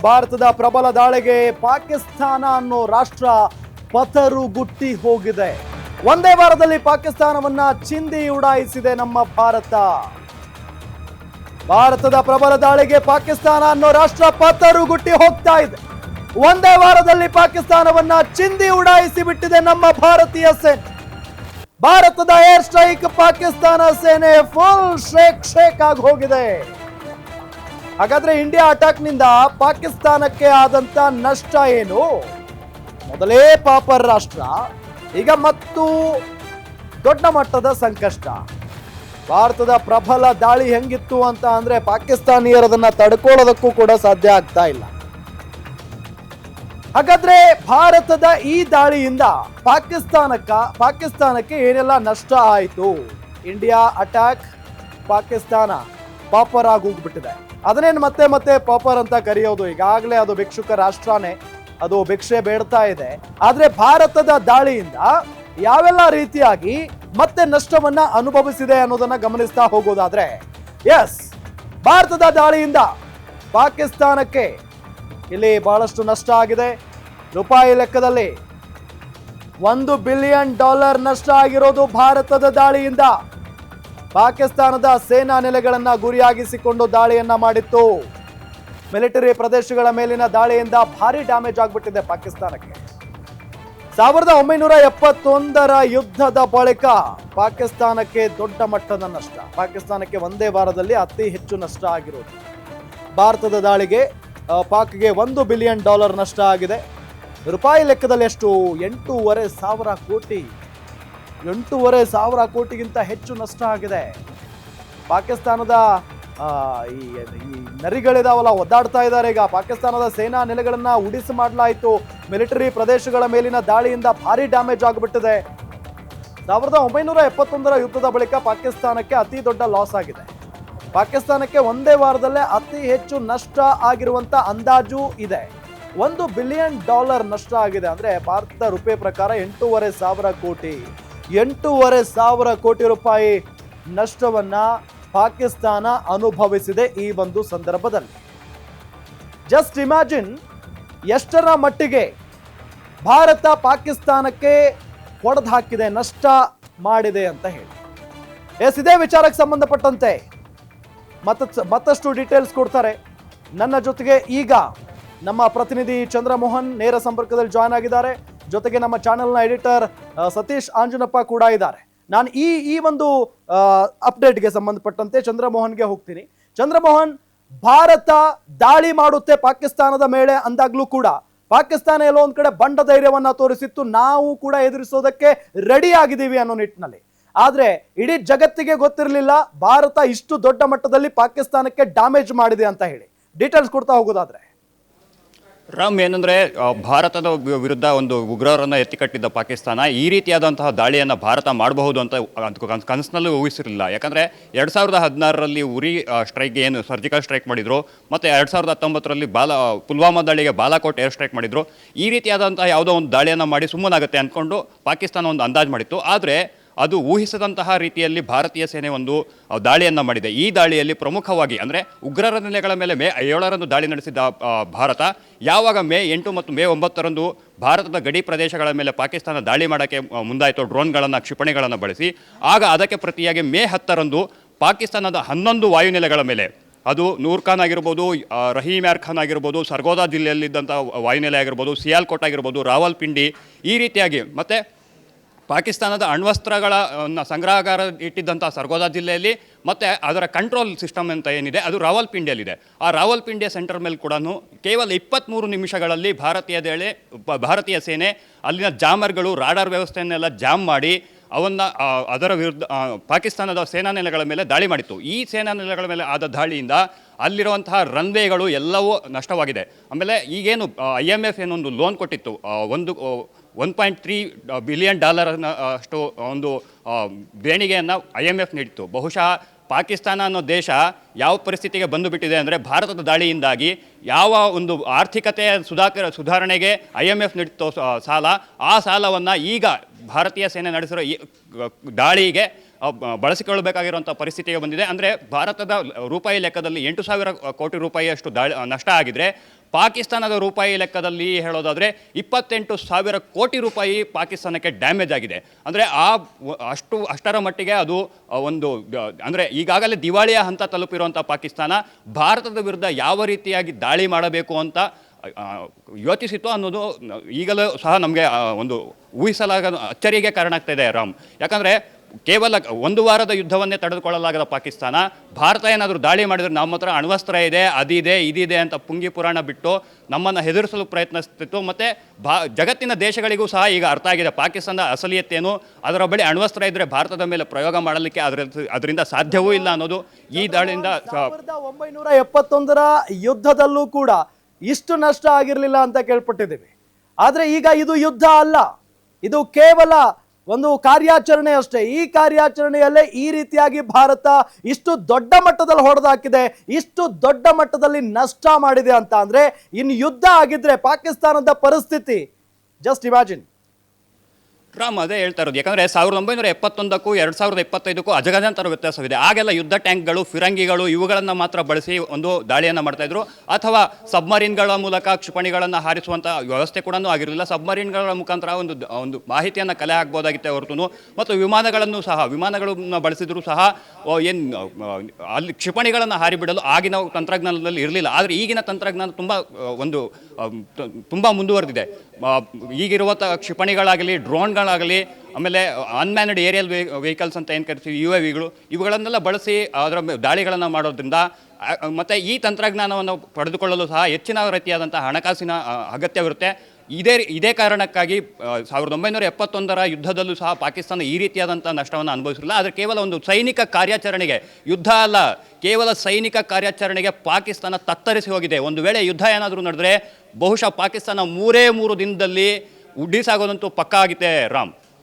ಭಾರತದ ಪ್ರಬಲ ದಾಳಿಗೆ ಪಾಕಿಸ್ತಾನ ಅನ್ನೋ ರಾಷ್ಟ್ರ ಪತರುಗುಟ್ಟಿ ಹೋಗಿದೆ. ಒಂದೇ ವಾರದಲ್ಲಿ ಪಾಕಿಸ್ತಾನವನ್ನ ಚಿಂದಿ ಉಡಾಯಿಸಿದೆ ನಮ್ಮ ಭಾರತ. ಭಾರತದ ಪ್ರಬಲ ದಾಳಿಗೆ ಪಾಕಿಸ್ತಾನ ಅನ್ನೋ ರಾಷ್ಟ್ರ ಪತರುಗುಟ್ಟಿ ಹೋಗ್ತಾ ಇದೆ. ಒಂದೇ ವಾರದಲ್ಲಿ ಪಾಕಿಸ್ತಾನವನ್ನ ಚಿಂದಿ ಉಡಾಯಿಸಿ ಬಿಟ್ಟಿದೆ ನಮ್ಮ ಭಾರತೀಯ ಸೇನೆ. ಭಾರತದ ಏರ್ ಸ್ಟ್ರೈಕ್ ಪಾಕಿಸ್ತಾನ ಸೇನೆ ಫುಲ್ ಶೇಕ್ ಆಗಿ ಹೋಗಿದೆ. ಹಾಗಾದ್ರೆ ಇಂಡಿಯಾ ಅಟ್ಯಾಕ್ ನಿಂದ ಪಾಕಿಸ್ತಾನಕ್ಕೆ ಆದಂತ ನಷ್ಟ ಏನು? ಮೊದಲೇ ಪಾಪರ್ ರಾಷ್ಟ್ರ, ಈಗ ಮತ್ತು ದೊಡ್ಡ ಮಟ್ಟದ ಸಂಕಷ್ಟ. ಭಾರತದ ಪ್ರಬಲ ದಾಳಿ ಹೆಂಗಿತ್ತು ಅಂತ ಅಂದ್ರೆ ಪಾಕಿಸ್ತಾನಿಯರದನ್ನ ತಡ್ಕೊಳ್ಳೋದಕ್ಕೂ ಕೂಡ ಸಾಧ್ಯ ಆಗ್ತಾ ಇಲ್ಲ. ಹಾಗಾದ್ರೆ ಭಾರತದ ಈ ದಾಳಿಯಿಂದ ಪಾಕಿಸ್ತಾನಕ್ಕೆ ಏನೆಲ್ಲ ನಷ್ಟ ಆಯಿತು? ಇಂಡಿಯಾ ಅಟ್ಯಾಕ್ ಪಾಕಿಸ್ತಾನ ಪಾಪರ್ ಆಗಿ ಹೋಗ್ಬಿಟ್ಟಿದೆ. ಅದನ್ನೇನು ಮತ್ತೆ ಮತ್ತೆ ಪಾಪರ್ ಅಂತ ಕರೆಯೋದು? ಈಗಾಗಲೇ ಅದು ಭಿಕ್ಷುಕ ರಾಷ್ಟ್ರನೇ, ಅದು ಭಿಕ್ಷೆ ಬೇಡ್ತಾ ಇದೆ. ಆದ್ರೆ ಭಾರತದ ದಾಳಿಯಿಂದ ಯಾವೆಲ್ಲ ರೀತಿಯಾಗಿ ಮತ್ತೆ ನಷ್ಟವನ್ನ ಅನುಭವಿಸಿದೆ ಅನ್ನೋದನ್ನ ಗಮನಿಸ್ತಾ ಹೋಗೋದಾದ್ರೆ, ಎಸ್, ಭಾರತದ ದಾಳಿಯಿಂದ ಪಾಕಿಸ್ತಾನಕ್ಕೆ ಇಲ್ಲಿ ಬಹಳಷ್ಟು ನಷ್ಟ ಆಗಿದೆ. ರೂಪಾಯಿ ಲೆಕ್ಕದಲ್ಲಿ $1 ಬಿಲಿಯನ್ ನಷ್ಟ ಆಗಿರೋದು ಭಾರತದ ದಾಳಿಯಿಂದ. ಪಾಕಿಸ್ತಾನದ ಸೇನಾ ನೆಲೆಗಳನ್ನ ಗುರಿಯಾಗಿಸಿಕೊಂಡು ದಾಳಿಯನ್ನ ಮಾಡಿತ್ತು. ಮಿಲಿಟರಿ ಪ್ರದೇಶಗಳ ಮೇಲಿನ ದಾಳಿಯಿಂದ ಭಾರಿ ಡ್ಯಾಮೇಜ್ ಆಗ್ಬಿಟ್ಟಿದೆ ಪಾಕಿಸ್ತಾನಕ್ಕೆ. 1971ರ ಯುದ್ಧದ ಬಳಿಕ ಪಾಕಿಸ್ತಾನಕ್ಕೆ ದೊಡ್ಡ ಮಟ್ಟದ ನಷ್ಟ. ಪಾಕಿಸ್ತಾನಕ್ಕೆ ಒಂದೇ ವಾರದಲ್ಲಿ ಅತಿ ಹೆಚ್ಚು ನಷ್ಟ ಆಗಿರೋದು. ಭಾರತದ ದಾಳಿಗೆ ಪಾಕ್ಗೆ $1 ಬಿಲಿಯನ್ ನಷ್ಟ ಆಗಿದೆ. ರೂಪಾಯಿ ಲೆಕ್ಕದಲ್ಲಿ ಎಷ್ಟು? 8,500 ಕೋಟಿ. 8,500 ಕೋಟಿಗಿಂತ ಹೆಚ್ಚು ನಷ್ಟ ಆಗಿದೆ. ಪಾಕಿಸ್ತಾನದ ಈ ನರಿಗಳಿದಾವಲ್ಲ, ಒದ್ದಾಡ್ತಾ ಇದ್ದಾರೆ. ಈಗ ಪಾಕಿಸ್ತಾನದ ಸೇನಾ ನೆಲೆಗಳನ್ನ ಉಡಿಸಿ ಮಾಡಲಾಯಿತು. ಮಿಲಿಟರಿ ಪ್ರದೇಶಗಳ ಮೇಲಿನ ದಾಳಿಯಿಂದ ಭಾರಿ ಡ್ಯಾಮೇಜ್ ಆಗಿಬಿಟ್ಟಿದೆ. 1971ರ ಯುದ್ಧದ ಬಳಿಕ ಪಾಕಿಸ್ತಾನಕ್ಕೆ ಅತಿ ದೊಡ್ಡ ಲಾಸ್ ಆಗಿದೆ. ಪಾಕಿಸ್ತಾನಕ್ಕೆ ಒಂದೇ ವಾರದಲ್ಲೇ ಅತಿ ಹೆಚ್ಚು ನಷ್ಟ ಆಗಿರುವಂತ ಅಂದಾಜು ಇದೆ. $1 ಬಿಲಿಯನ್ ನಷ್ಟ ಆಗಿದೆ. ಅಂದ್ರೆ ಭಾರತದ ರೂಪಾಯಿ ಪ್ರಕಾರ 8,500 ಕೋಟಿ. 8,500 ಕೋಟಿ ರೂಪಾಯಿ ನಷ್ಟವನ್ನ ಪಾಕಿಸ್ತಾನ ಅನುಭವಿಸಿದೆ ಈ ಒಂದು ಸಂದರ್ಭದಲ್ಲಿ. ಜಸ್ಟ್ ಇಮ್ಯಾಜಿನ್ ಎಷ್ಟರ ಮಟ್ಟಿಗೆ ಭಾರತ ಪಾಕಿಸ್ತಾನಕ್ಕೆ ಹೊಡೆದು ಹಾಕಿದೆ, ನಷ್ಟ ಮಾಡಿದೆ ಅಂತ ಹೇಳಿ. ಎಸ್, ಇದೇ ವಿಚಾರಕ್ಕೆ ಸಂಬಂಧಪಟ್ಟಂತೆ ಮತ್ತಷ್ಟು ಡೀಟೇಲ್ಸ್ ಕೊಡ್ತಾರೆ. ನನ್ನ ಜೊತೆಗೆ ಈಗ ನಮ್ಮ ಪ್ರತಿನಿಧಿ ಚಂದ್ರಮೋಹನ್ ನೇರ ಸಂಪರ್ಕದಲ್ಲಿ ಜಾಯ್ನ್ ಆಗಿದ್ದಾರೆ. ಜೊತೆಗೆ ನಮ್ಮ ಚಾನೆಲ್ನ ಎಡಿಟರ್ ಸತೀಶ್ ಆಂಜನಪ್ಪ ಕೂಡ ಇದ್ದಾರೆ. ನಾನು ಈ ಒಂದು ಅಪ್ಡೇಟ್ಗೆ ಸಂಬಂಧಪಟ್ಟಂತೆ ಚಂದ್ರಮೋಹನ್ಗೆ ಹೋಗ್ತೀನಿ. ಚಂದ್ರಮೋಹನ್, ಭಾರತ ದಾಳಿ ಮಾಡುತ್ತೆ ಪಾಕಿಸ್ತಾನದ ಮೇಲೆ ಅಂದಾಗ್ಲೂ ಕೂಡ ಪಾಕಿಸ್ತಾನ ಎಲ್ಲೋ ಒಂದ್ ಕಡೆ ಬಂಡ ಧೈರ್ಯವನ್ನ ತೋರಿಸಿತ್ತು. ನಾವು ಕೂಡ ಎದುರಿಸೋದಕ್ಕೆ ರೆಡಿ ಆಗಿದ್ದೀವಿ ಅನ್ನೋ ನಿಟ್ಟಿನಲ್ಲಿ. ಆದ್ರೆ ಇಡೀ ಜಗತ್ತಿಗೆ ಗೊತ್ತಿರಲಿಲ್ಲ ಭಾರತ ಇಷ್ಟು ದೊಡ್ಡ ಮಟ್ಟದಲ್ಲಿ ಪಾಕಿಸ್ತಾನಕ್ಕೆ ಡ್ಯಾಮೇಜ್ ಮಾಡಿದೆ ಅಂತ ಹೇಳಿ. ಡೀಟೇಲ್ಸ್ ಕೊಡ್ತಾ ಹೋಗೋದಾದ್ರೆ ರಾಮ್, ಏನಂದರೆ ಭಾರತದ ವಿರುದ್ಧ ಒಂದು ಉಗ್ರರನ್ನು ಎತ್ತಿಕಟ್ಟಿದ್ದ ಪಾಕಿಸ್ತಾನ ಈ ರೀತಿಯಾದಂತಹ ದಾಳಿಯನ್ನು ಭಾರತ ಮಾಡಬಹುದು ಅಂತ ಕನಸಿನಲ್ಲೂ ಊಹಿಸಿರಲಿಲ್ಲ. ಯಾಕಂದರೆ 2016ರಲ್ಲಿ ಉರಿ ಸ್ಟ್ರೈಕ್ಗೆ ಏನು ಸರ್ಜಿಕಲ್ ಸ್ಟ್ರೈಕ್ ಮಾಡಿದರು, ಮತ್ತು 2019ರಲ್ಲಿ ಪುಲ್ವಾಮಾ ದಾಳಿಗೆ ಬಾಲಾಕೋಟ್ ಏರ್ ಸ್ಟ್ರೈಕ್ ಮಾಡಿದರು. ಈ ರೀತಿಯಾದಂತಹ ಯಾವುದೋ ಒಂದು ದಾಳಿಯನ್ನು ಮಾಡಿ ಸುಮ್ಮನಾಗುತ್ತೆ ಅಂದ್ಕೊಂಡು ಪಾಕಿಸ್ತಾನ ಒಂದು ಅಂದಾಜು ಮಾಡಿತ್ತು. ಆದರೆ ಅದು ಊಹಿಸದಂತಹ ರೀತಿಯಲ್ಲಿ ಭಾರತೀಯ ಸೇನೆ ಒಂದು ದಾಳಿಯನ್ನು ಮಾಡಿದೆ. ಈ ದಾಳಿಯಲ್ಲಿ ಪ್ರಮುಖವಾಗಿ ಅಂದರೆ ಉಗ್ರರ ನೆಲೆಗಳ ಮೇಲೆ ಮೇ 7ರಂದು ದಾಳಿ ನಡೆಸಿದ ಭಾರತ ಯಾವಾಗ ಮೇ 8 ಮತ್ತು ಮೇ 9ರಂದು ಭಾರತದ ಗಡಿ ಪ್ರದೇಶಗಳ ಮೇಲೆ ಪಾಕಿಸ್ತಾನ ದಾಳಿ ಮಾಡೋಕ್ಕೆ ಮುಂದಾಯಿತು ಡ್ರೋನ್ಗಳನ್ನು, ಕ್ಷಿಪಣಿಗಳನ್ನು ಬಳಸಿ, ಆಗ ಅದಕ್ಕೆ ಪ್ರತಿಯಾಗಿ ಮೇ 10ರಂದು ಪಾಕಿಸ್ತಾನದ 11 ವಾಯುನೆಲೆಗಳ ಮೇಲೆ, ಅದು ನೂರ್ ಖಾನ್ ಆಗಿರ್ಬೋದು, ರಹೀಮ್ ಯಾರ್ ಖಾನ್ ಆಗಿರ್ಬೋದು, ಸರ್ಗೋದಾ ಜಿಲ್ಲೆಯಲ್ಲಿದ್ದಂಥ ವಾಯುನೆಲೆ ಆಗಿರ್ಬೋದು, ಸಿಯಾಲ್ಕೋಟ್ ಆಗಿರ್ಬೋದು, ರಾವಲ್ಪಿಂಡಿ, ಈ ರೀತಿಯಾಗಿ ಮತ್ತು ಪಾಕಿಸ್ತಾನದ ಅಣ್ವಸ್ತ್ರಗಳ ಸಂಗ್ರಹಗಾರ ಇಟ್ಟಿದ್ದಂಥ ಸರ್ಗೋದಾ ಜಿಲ್ಲೆಯಲ್ಲಿ ಮತ್ತು ಅದರ ಕಂಟ್ರೋಲ್ ಸಿಸ್ಟಮ್ ಅಂತ ಏನಿದೆ ಅದು ರಾವಲ್ಪಿಂಡಿಯಲ್ಲಿದೆ. ಆ ರಾವಲ್ಪಿಂಡಿಯ ಸೆಂಟರ್ ಮೇಲೆ ಕೂಡ ಕೇವಲ 23 ನಿಮಿಷಗಳಲ್ಲಿ ಭಾರತೀಯ ಸೇನೆ ಅಲ್ಲಿನ ಜಾಮರ್ಗಳು ರಾಡಾರ್ ವ್ಯವಸ್ಥೆಯನ್ನೆಲ್ಲ ಜಾಮ್ ಮಾಡಿ ಅದರ ವಿರುದ್ಧ ಪಾಕಿಸ್ತಾನದ ಸೇನಾ ನೆಲೆಗಳ ಮೇಲೆ ದಾಳಿ ಮಾಡಿತ್ತು. ಈ ಸೇನಾ ನೆಲೆಗಳ ಮೇಲೆ ಆದ ದಾಳಿಯಿಂದ ಅಲ್ಲಿರುವಂತಹ ರನ್ವೇಗಳು ಎಲ್ಲವೂ ನಷ್ಟವಾಗಿದೆ. ಆಮೇಲೆ ಈಗೇನು IMF ಏನೊಂದು ಲೋನ್ ಕೊಟ್ಟಿತ್ತು, 1.3 ಬಿಲಿಯನ್ ಅಷ್ಟು ಒಂದು ದೇಣಿಗೆಯನ್ನು IMF ನೀಡಿತ್ತು. ಬಹುಶಃ ಪಾಕಿಸ್ತಾನ ಅನ್ನೋ ದೇಶ ಯಾವ ಪರಿಸ್ಥಿತಿಗೆ ಬಂದು ಬಿಟ್ಟಿದೆ ಅಂದರೆ ಭಾರತದ ದಾಳಿಯಿಂದಾಗಿ ಯಾವ ಒಂದು ಆರ್ಥಿಕತೆಯ ಸುಧಾರಣೆಗೆ IMF ನೀಡಿತ್ತು ಸಾಲ, ಆ ಸಾಲವನ್ನು ಈಗ ಭಾರತೀಯ ಸೇನೆ ನಡೆಸಿರೋ ದಾಳಿಗೆ ಬಳಸಿಕೊಳ್ಳಬೇಕಾಗಿರುವಂಥ ಪರಿಸ್ಥಿತಿಗೆ ಬಂದಿದೆ. ಅಂದರೆ ಭಾರತದ ರೂಪಾಯಿ ಲೆಕ್ಕದಲ್ಲಿ 8,000 ಕೋಟಿ ರೂಪಾಯಿಯಷ್ಟು ನಷ್ಟ ಆಗಿದ್ರೆ ಪಾಕಿಸ್ತಾನದ ರೂಪಾಯಿ ಲೆಕ್ಕದಲ್ಲಿ ಹೇಳೋದಾದರೆ 28,000 ಕೋಟಿ ರೂಪಾಯಿ ಪಾಕಿಸ್ತಾನಕ್ಕೆ ಡ್ಯಾಮೇಜ್ ಆಗಿದೆ. ಅಂದರೆ ಅಷ್ಟರ ಮಟ್ಟಿಗೆ ಅದು ಒಂದು ಅಂದರೆ ಈಗಾಗಲೇ ದಿವಾಳಿಯ ಹಂತ ತಲುಪಿರುವಂಥ ಪಾಕಿಸ್ತಾನ ಭಾರತದ ವಿರುದ್ಧ ಯಾವ ರೀತಿಯಾಗಿ ದಾಳಿ ಮಾಡಬೇಕು ಅಂತ ಯೋಚಿಸಿತು ಅನ್ನೋದು ಈಗಲೂ ಸಹ ನಮಗೆ ಒಂದು ಊಹಿಸಲಾಗದ ಅಚ್ಚರಿಗೆ ಕಾರಣ ಆಗ್ತಾ ಇದೆ ರಾಮ್. ಯಾಕಂದರೆ ಕೇವಲ ಒಂದು ವಾರದ ಯುದ್ಧವನ್ನೇ ತಡೆದುಕೊಳ್ಳಲಾಗದ ಪಾಕಿಸ್ತಾನ ಭಾರತ ಏನಾದರೂ ದಾಳಿ ಮಾಡಿದರೆ ನಮ್ಮ ಹತ್ರ ಅಣ್ವಸ್ತ್ರ ಇದೆ, ಅದಿದೆ, ಇದಿದೆ ಅಂತ ಪುಂಗಿ ಪುರಾಣ ಬಿಟ್ಟು ನಮ್ಮನ್ನು ಹೆದರಿಸಲು ಪ್ರಯತ್ನಿಸ್ತಿತ್ತು. ಮತ್ತು ಜಗತ್ತಿನ ದೇಶಗಳಿಗೂ ಸಹ ಈಗ ಅರ್ಥ ಆಗಿದೆ ಪಾಕಿಸ್ತಾನದ ಅಸಲಿಯತ್ತೇನು, ಅದರ ಬಳಿ ಅಣ್ವಸ್ತ್ರ ಇದ್ದರೆ ಭಾರತದ ಮೇಲೆ ಪ್ರಯೋಗ ಮಾಡಲಿಕ್ಕೆ ಅದರಿಂದ ಸಾಧ್ಯವೂ ಇಲ್ಲ ಅನ್ನೋದು ಈ ದಾಳಿಯಿಂದ. 1971ರ ಯುದ್ಧದಲ್ಲೂ ಕೂಡ ಇಷ್ಟು ನಷ್ಟ ಆಗಿರಲಿಲ್ಲ ಅಂತ ಕೇಳ್ಪಟ್ಟಿದ್ದೀವಿ. ಆದರೆ ಈಗ ಇದು ಯುದ್ಧ ಅಲ್ಲ, ಇದು ಕೇವಲ ಒಂದು ಕಾರ್ಯಾಚರಣೆ ಅಷ್ಟೇ. ಈ ಕಾರ್ಯಾಚರಣೆಯಲ್ಲೇ ಈ ರೀತಿಯಾಗಿ ಭಾರತ ಇಷ್ಟು ದೊಡ್ಡ ಮಟ್ಟದಲ್ಲಿ ಹೊಡೆದಾಕಿದೆ, ಇಷ್ಟು ದೊಡ್ಡ ಮಟ್ಟದಲ್ಲಿ ನಷ್ಟ ಮಾಡಿದೆ ಅಂತ ಅಂದ್ರೆ ಇನ್ನು ಯುದ್ಧ ಆಗಿದ್ರೆ ಪಾಕಿಸ್ತಾನದ ಪರಿಸ್ಥಿತಿ ಜಸ್ಟ್ ಇಮ್ಯಾಜಿನ್. ರಾಮ್ ಅದೇ ಹೇಳ್ತಾ ಇರೋದು. ಯಾಕಂದರೆ 1971ಕ್ಕೂ 2025ಕ್ಕೂ ಅಜಗಜಾಂತರ ವ್ಯತ್ಯಾಸವಿದೆ. ಆಗೆಲ್ಲ ಯುದ್ಧ ಟ್ಯಾಂಕ್ಗಳು, ಫಿರಂಗಿಗಳು ಇವುಗಳನ್ನು ಮಾತ್ರ ಬಳಸಿ ಒಂದು ದಾಳಿಯನ್ನು ಮಾಡ್ತಾಯಿದ್ರು, ಅಥವಾ ಸಬ್ಮರೀನ್ಗಳ ಮೂಲಕ ಕ್ಷಿಪಣಿಗಳನ್ನು ಹಾರಿಸುವಂಥ ವ್ಯವಸ್ಥೆ ಕೂಡ ಆಗಿರಲಿಲ್ಲ. ಸಬ್ಮರೀನ್ಗಳ ಮುಖಾಂತರ ಒಂದು ಮಾಹಿತಿಯನ್ನು ಕಲೆ ಹಾಕ್ಬೋದಾಗಿತ್ತೆ ಹೊರತು, ಮತ್ತು ವಿಮಾನಗಳನ್ನು ಬಳಸಿದ್ರು ಸಹ ಅಲ್ಲಿ ಕ್ಷಿಪಣಿಗಳನ್ನು ಹಾರಿಬಿಡಲು ಆಗಿನ ತಂತ್ರಜ್ಞಾನದಲ್ಲಿ ಇರಲಿಲ್ಲ. ಆದರೆ ಈಗಿನ ತಂತ್ರಜ್ಞಾನ ತುಂಬ ಮುಂದುವರೆದಿದೆ. ಈಗಿರುವ ಕ್ಷಿಪಣಿಗಳಾಗಲಿ, ಡ್ರೋನ್ಗಳಾಗಲಿ, ಆಮೇಲೆ ಅನ್ಮ್ಯಾನ್ಡ್ ಏರಿಯಲ್ ವೆಹಿಕಲ್ಸ್ ಅಂತ ಏನು ಕರಿತೀವಿ, UAVಗಳು, ಇವುಗಳನ್ನೆಲ್ಲ ಬಳಸಿ ಅದರ ದಾಳಿಗಳನ್ನು ಮಾಡೋದ್ರಿಂದ ಮತ್ತು ಈ ತಂತ್ರಜ್ಞಾನವನ್ನು ಪಡೆದುಕೊಳ್ಳಲು ಸಹ ಹೆಚ್ಚಿನ ರೀತಿಯಾದಂಥ ಹಣಕಾಸಿನ ಅಗತ್ಯವಿರುತ್ತೆ. ಇದೇ ಕಾರಣಕ್ಕಾಗಿ 1971ರ ಯುದ್ಧದಲ್ಲೂ ಸಹ ಪಾಕಿಸ್ತಾನ ಈ ರೀತಿಯಾದಂಥ ನಷ್ಟವನ್ನು ಅನುಭವಿಸಿಲ್ಲ. ಆದರೆ ಕೇವಲ ಒಂದು ಸೈನಿಕ ಕಾರ್ಯಾಚರಣೆಗೆ, ಯುದ್ಧ ಅಲ್ಲ, ಕೇವಲ ಸೈನಿಕ ಕಾರ್ಯಾಚರಣೆಗೆ ಪಾಕಿಸ್ತಾನ ತತ್ತರಿಸಿ ಹೋಗಿದೆ. ಒಂದು ವೇಳೆ ಯುದ್ಧ ಏನಾದರೂ ನಡೆದರೆ ಬಹುಶಃ ಪಾಕಿಸ್ತಾನ 3 ದಿನದಲ್ಲಿ ಉಡ್ಡಿಸಾಗೋದಂತೂ ಪಕ್ಕಾ ಆಗಿದೆ ರಾಮ್.